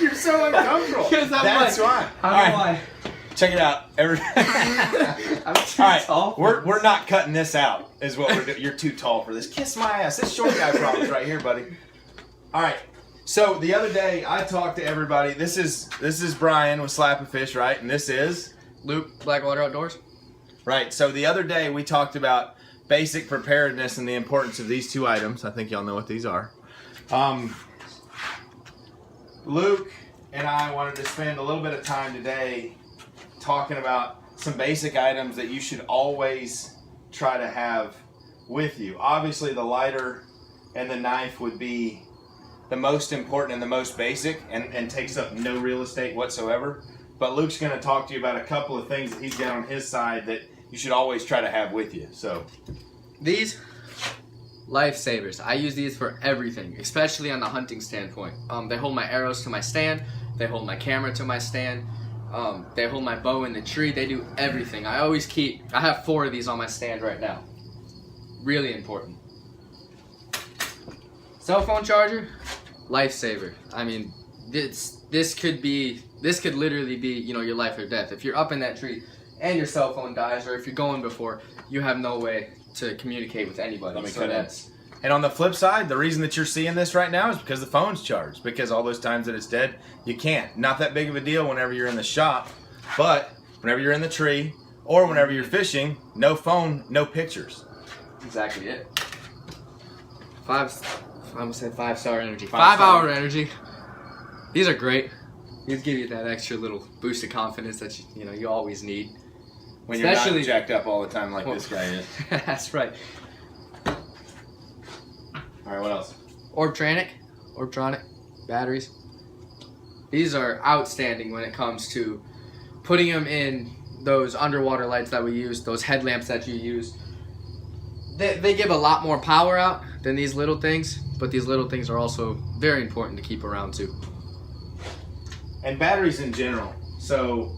You're so uncomfortable. That's why. How do I? Check it out. I'm too All right, tall. we're not cutting this out. Is what we're doing. You're too tall for this. Kiss my ass. This short guy problem's right here, buddy. All right. So the other day I talked to everybody. This is Brian with Slappafish, right? And this is Luke, Blackwater Outdoors. right. So the other day we talked about basic preparedness and the importance of these two items. I think y'all know what these are. Luke and I wanted to spend a little bit of time today talking about some basic items that you should always try to have with you. Obviously the lighter and the knife would be the most important and the most basic and takes up no real estate whatsoever. But Luke's going to talk to you about a couple of things that he's got on his side that you should always try to have with you. So These lifesavers. I use these for everything, especially on the hunting standpoint. They hold my arrows to my stand. They hold my camera to my stand. They hold my bow in the tree. They do everything. I have 4 of these on my stand right now. Really important. Cell phone charger, lifesaver. I mean, this could literally be, your life or death. If you're up in that tree and your cell phone dies, or if you're going before, you have no way to communicate with anybody. And on the flip side, the reason that you're seeing this right now is because the phone's charged. Because all those times that it's dead, you can't. Not that big of a deal whenever you're in the shop, but whenever you're in the tree or whenever you're fishing, no phone, no pictures. Exactly it. I almost said 5-star energy. 5-hour energy. These are great. These give you that extra little boost of confidence that you always need. When you're not jacked up all the time like this guy is. That's right. All right, what else? Orbtronic batteries. These are outstanding when it comes to putting them in those underwater lights that we use, those headlamps that you use. They give a lot more power out than these little things, but these little things are also very important to keep around too. And batteries in general. So,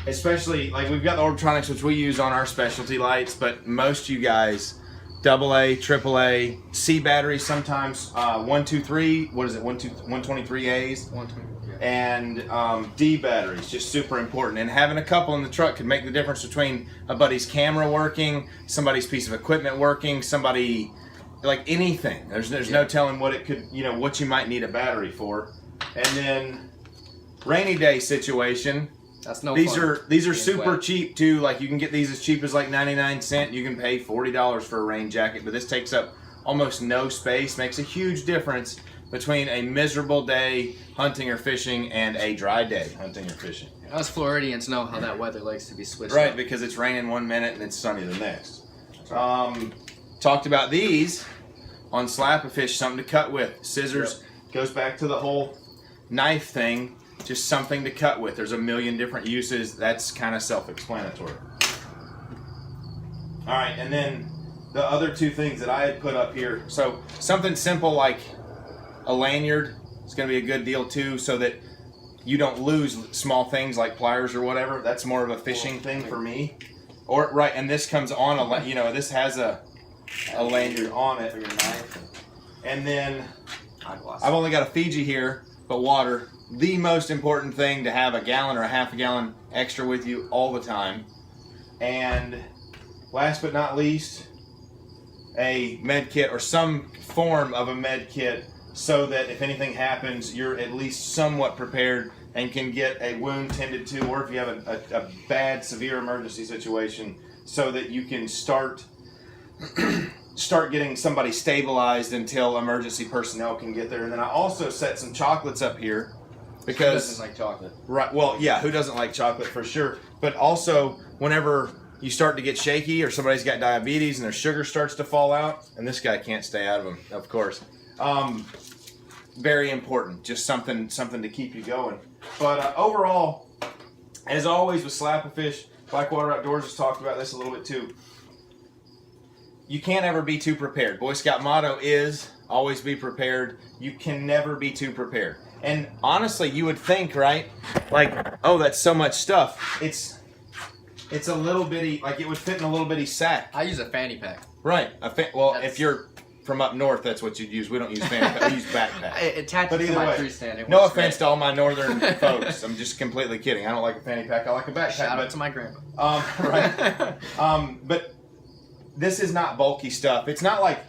especially, like we've got the Orbtronics, which we use on our specialty lights, but most you guys, AA, AAA, C batteries sometimes, 123, what is it, 123As? 120, yeah. And D batteries, just super important. And having a couple in the truck could make the difference between a buddy's camera working, somebody's piece of equipment working, somebody, like anything. There's no telling what it could, what you might need a battery for. And then rainy day situation. That's no these fun. These are super cheap too. Like you can get these as cheap as like 99 cents. You can pay $40 for a rain jacket, but this takes up almost no space. Makes a huge difference between a miserable day hunting or fishing and a dry day hunting or fishing. Us Floridians know how that weather likes to be switched Right, up. because it's raining one minute and it's sunny the next. Talked about these on Slappafish, something to cut with. Scissors, goes back to the whole knife thing. Just something to cut with. There's a million different uses. That's kind of self-explanatory. All right, and then the other 2 things that I had put up here. So something simple like a lanyard is going to be a good deal too, so that you don't lose small things like pliers or whatever. That's more of a fishing thing for me. Or right, and this comes on a this has a lanyard on it. And then I've only got a Fiji here, but water. The most important thing to have a gallon or a half a gallon extra with you all the time. And last but not least, a med kit or some form of a med kit so that if anything happens, you're at least somewhat prepared and can get a wound tended to, or if you have a bad, severe emergency situation, so that you can start getting somebody stabilized until emergency personnel can get there. And then I also set some chocolates up here. Because, who doesn't like chocolate? Right. Well, yeah, who doesn't like chocolate for sure? But also, whenever you start to get shaky or somebody's got diabetes and their sugar starts to fall out, and this guy can't stay out of them, of course. Very important. Just something to keep you going. But overall, as always with Slappafish, Blackwater Outdoors has talked about this a little bit too. You can't ever be too prepared. Boy Scout motto is always be prepared. You can never be too prepared. And honestly, you would think, right? Like, oh, that's so much stuff. It's a little bitty, like it would fit in a little bitty sack. I use a fanny pack. Right. If you're from up north, that's what you'd use. We don't use fanny pack. We use backpack. Attach But it to either my way, tree stand. It No works offense great. to all my northern folks. I'm just completely kidding. I don't like a fanny pack. I like a backpack. Shout but, out to my grandpa. Right. But this is not bulky stuff. It's not like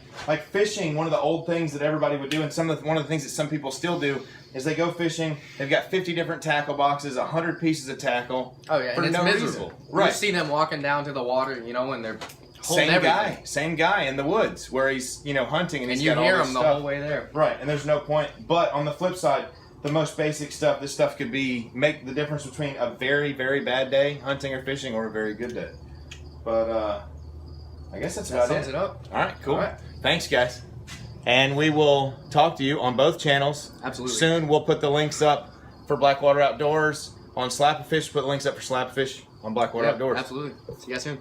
fishing. One of the old things that everybody would do, and one of the things that some people still do, is they go fishing. They've got 50 different tackle boxes, 100 pieces of tackle. Oh yeah, for and it's no miserable. reason. Right. You've seen them walking down to the water, you know, when they're holding everything. Same guy in the woods where he's hunting and he's you got hear all this him the stuff. whole way there. Right, and there's no point. But on the flip side, the most basic stuff, this stuff could make the difference between a very, very bad day hunting or fishing or a very good day. But I guess that's That about sums it up. All right, cool. All right. Thanks, guys. And we will talk to you on both channels. Absolutely. Soon we'll put the links up for Blackwater Outdoors on Slappafish. Put the links up for Slappafish on Blackwater Yeah, Outdoors. absolutely. See you guys soon.